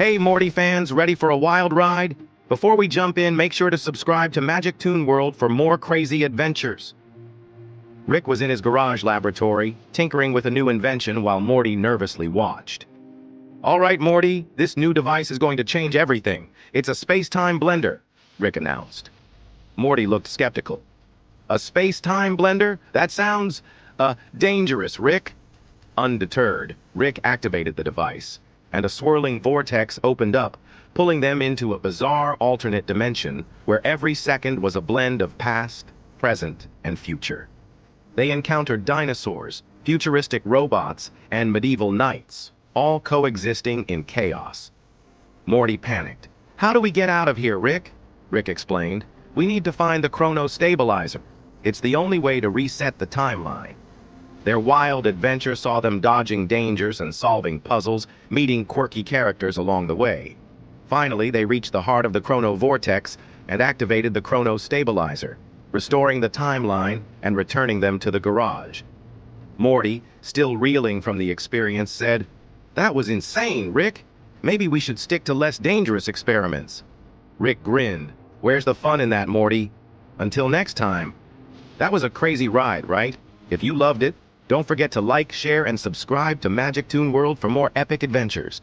Hey Morty fans, ready for a wild ride? Before we jump in, make sure to subscribe to MagicToonWorld for more crazy adventures. Rick was in his garage laboratory, tinkering with a new invention while Morty nervously watched. All right, Morty, this new device is going to change everything. It's a space-time blender, Rick announced. Morty looked skeptical. A space-time blender? That sounds, dangerous, Rick. Undeterred, Rick activated the device, and a swirling vortex opened up, pulling them into a bizarre alternate dimension where every second was a blend of past, present, and future. They encountered dinosaurs, futuristic robots, and medieval knights, all coexisting in chaos. Morty panicked. "How do we get out of here, Rick?" Rick explained. "We need to find the chrono stabilizer. It's the only way to reset the timeline." Their wild adventure saw them dodging dangers and solving puzzles, meeting quirky characters along the way. Finally, they reached the heart of the chrono vortex and activated the chrono stabilizer, restoring the timeline and returning them to the garage. Morty, still reeling from the experience, said, "That was insane, Rick. Maybe we should stick to less dangerous experiments." Rick grinned. "Where's the fun in that, Morty? Until next time." That was a crazy ride, right? If you loved it, don't forget to like, share, and subscribe to MagicToonWorld for more epic adventures.